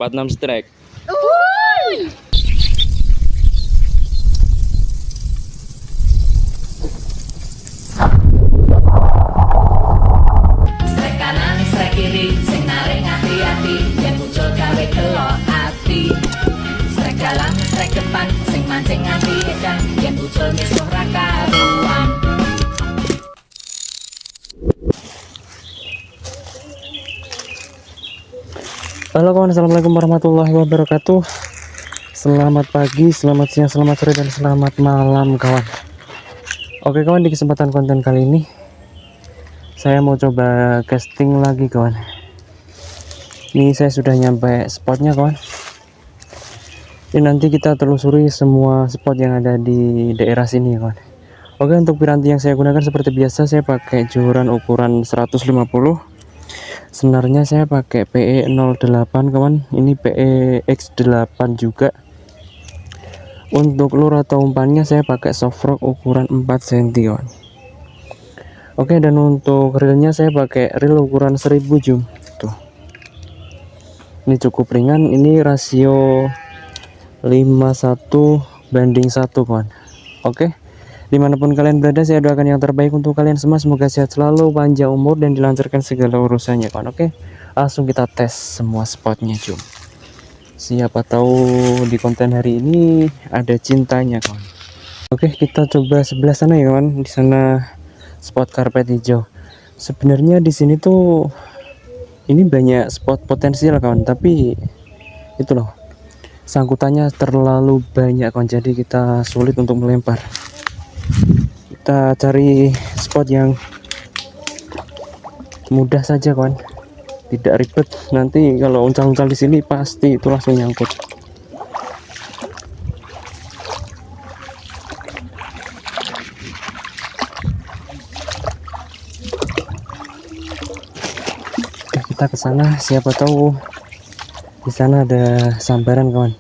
46 strike. Strek kanan, strek kiri, sing narik hati-hati, yang muncul gawe delok ati. Strek dalam, strek depan, sing mancing hati edan, yang muncul misuh ra karuan. Halo kawan, assalamualaikum warahmatullahi wabarakatuh. Selamat pagi, selamat siang, selamat sore, dan selamat malam kawan. Oke kawan, di kesempatan konten kali ini saya mau coba casting lagi kawan. Ini saya sudah nyampe spotnya kawan. Ini nanti kita telusuri semua spot yang ada di daerah sini kawan. Oke, untuk piranti yang saya gunakan seperti biasa, saya pakai joran ukuran 150. Senarnya saya pakai PE08 kawan. Ini PE-X8 juga. Untuk lure atau umpannya saya pakai soft rock ukuran 4 cm kawan. Oke, dan untuk reelnya saya pakai reel ukuran 1000 jum. Tuh. Ini cukup ringan. Ini rasio 51:1 kawan. Oke, dimanapun kalian berada, saya doakan yang terbaik untuk kalian semua. Semoga sehat selalu, panjang umur, dan dilancarkan segala urusannya kawan. Oke, langsung kita tes semua spotnya jum. Siapa tahu di konten hari ini ada cintanya kawan. Oke, kita coba sebelah sana ya kawan. Di sana spot karpet hijau. Sebenarnya di sini tuh ini banyak spot potensial kawan, tapi itu loh, sangkutannya terlalu banyak kawan, jadi kita sulit untuk melempar. Kita cari spot yang mudah saja kawan, tidak ribet. Nanti kalau uncal-uncal di sini pasti itu langsung nyangkut. Oke, kita ke sana, siapa tahu di sana ada sambaran kawan.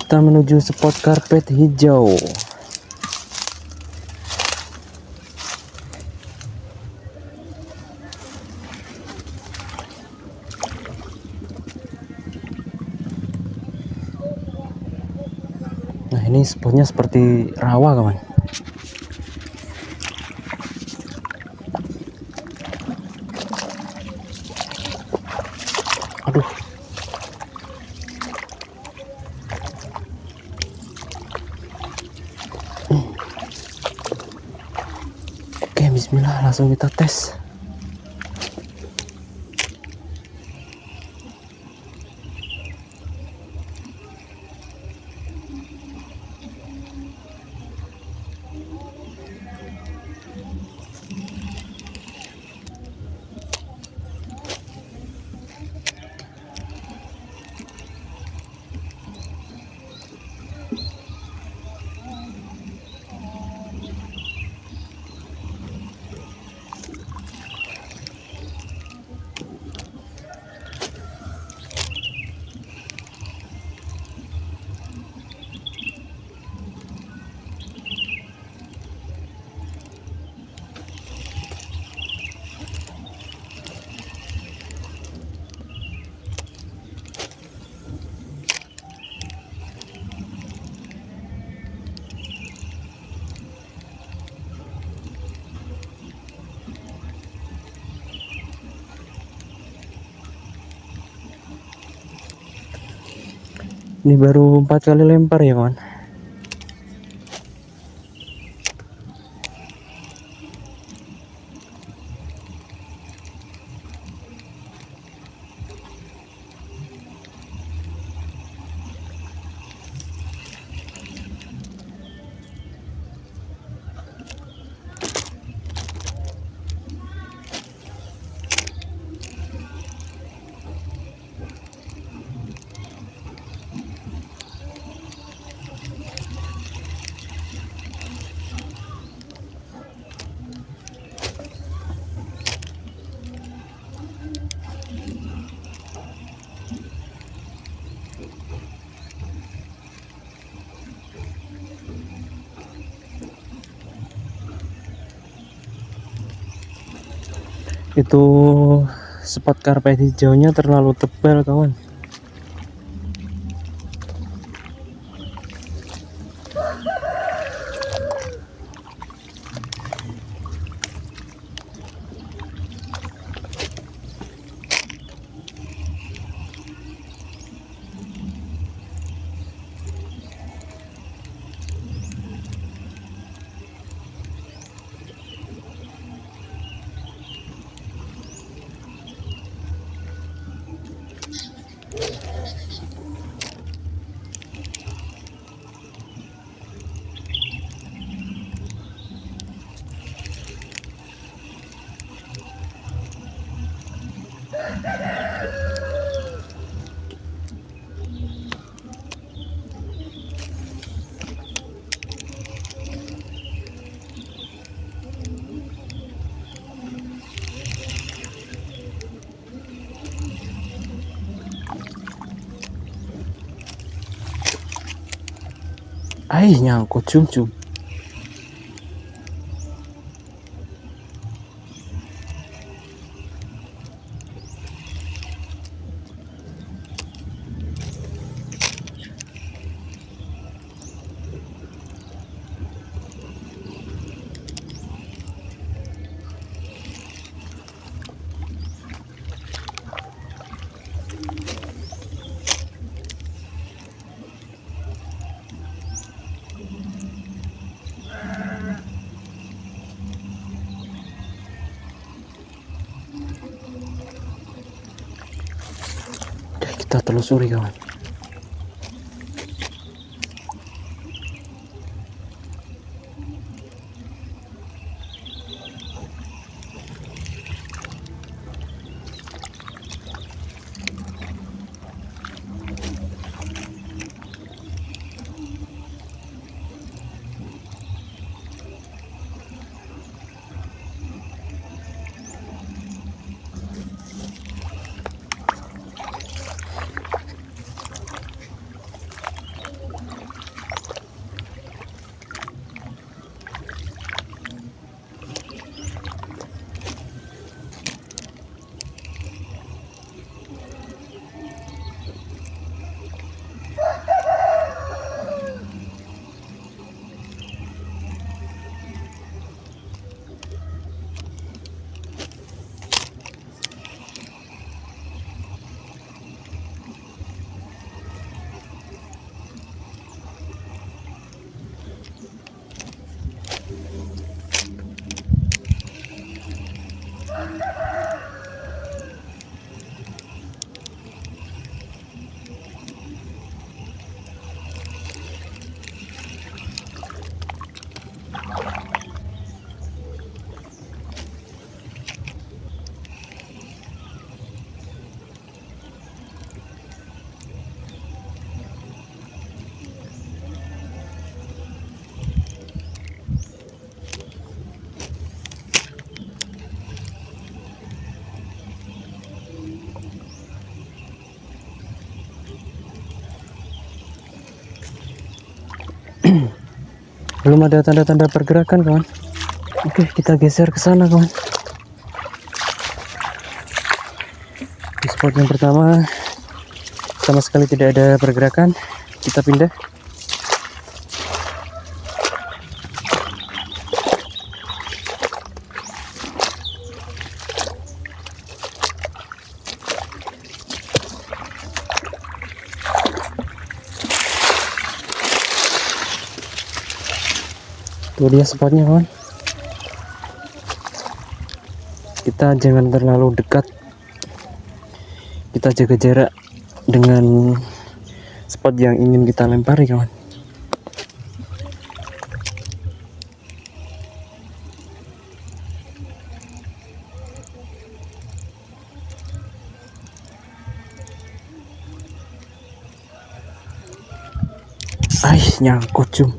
Kita menuju spot karpet hijau. Nah, ini spotnya seperti rawa kawan. Aduh. Oke, bismillah, langsung kita tes. Ini baru 4 kali lempar ya kawan. Itu spot karpet hijaunya terlalu tebal kawan. Nyangkut cum-cum. Kita telusuri kawan. Belum ada tanda-tanda pergerakan kawan. Oke, kita geser ke sana kawan. Di spot yang pertama sama sekali tidak ada pergerakan. Kita pindah. Tuh dia spotnya kawan. Kita jangan terlalu dekat, kita jaga jarak dengan spot yang ingin kita lempari kawan. Nyangkut cum.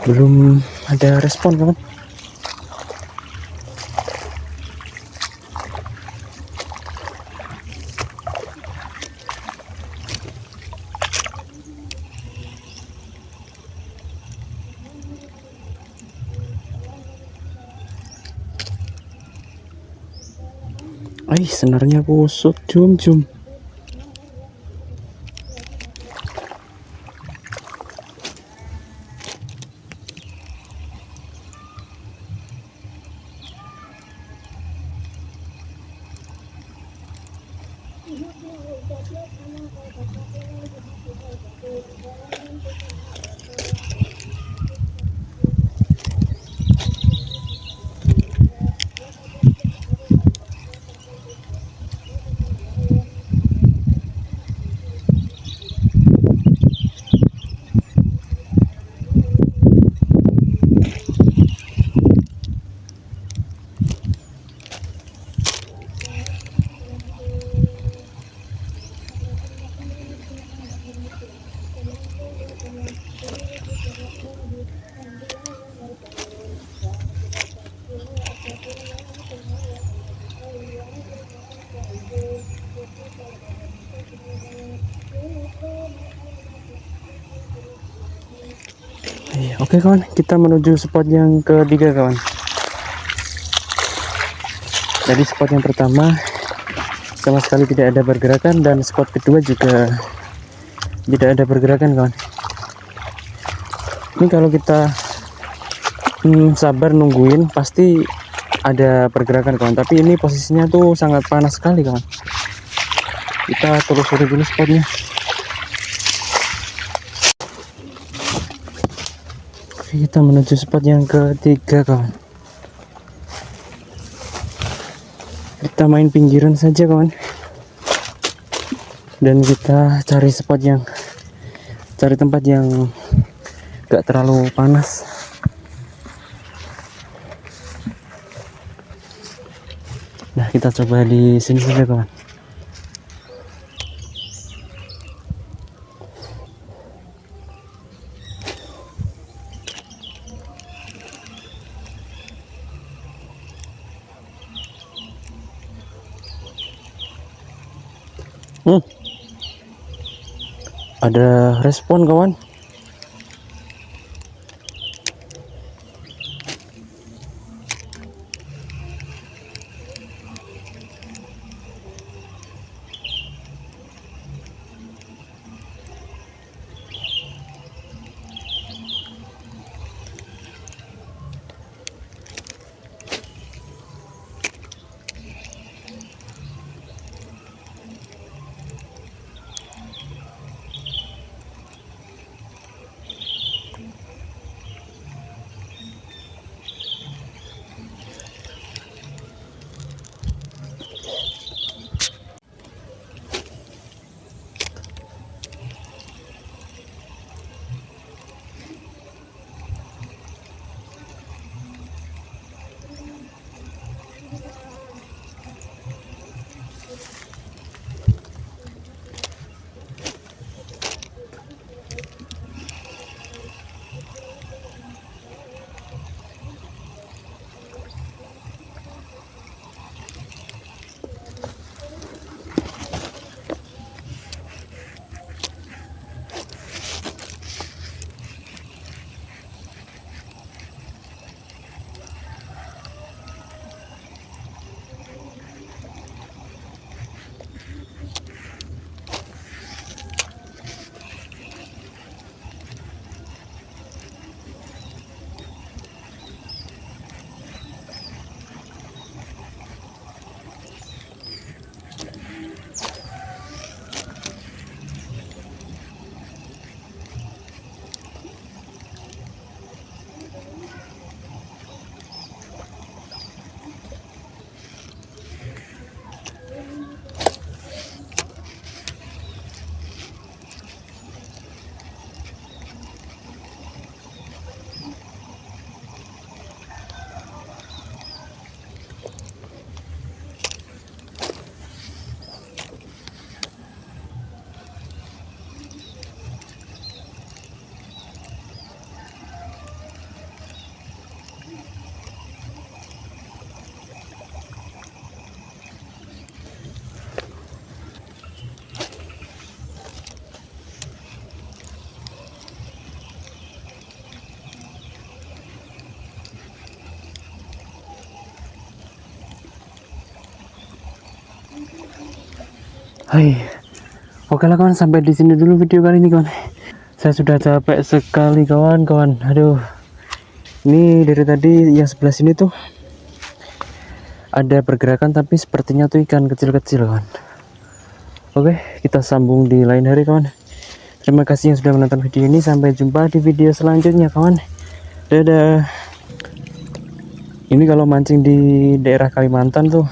belum ada respon kawan. Senarnya kusut, jum. Oke kawan, kita menuju spot yang ketiga kawan. Jadi spot yang pertama sama sekali tidak ada pergerakan, dan spot kedua juga tidak ada pergerakan kawan. Ini kalau kita sabar nungguin pasti ada pergerakan kawan, tapi ini posisinya tuh sangat panas sekali kawan. Kita telusuri dulu spotnya. Kita menuju spot yang ketiga kawan. Kita main pinggiran saja kawan, dan kita cari tempat yang gak terlalu panas. Nah, kita coba di sini saja kawan. Ada respon kawan. Hai. Oke lah kawan, sampai di sini dulu video kali ini kawan. Saya sudah capek sekali kawan-kawan. Aduh. Ini dari tadi yang sebelah sini tuh ada pergerakan tapi sepertinya tuh ikan kecil-kecil kawan. Oke, kita sambung di lain hari kawan. Terima kasih yang sudah menonton video ini. Sampai jumpa di video selanjutnya kawan. Dadah. Ini kalau mancing di daerah Kalimantan tuh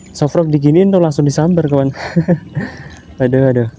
soft rock diginiin tuh langsung disambar kawan. Aduh.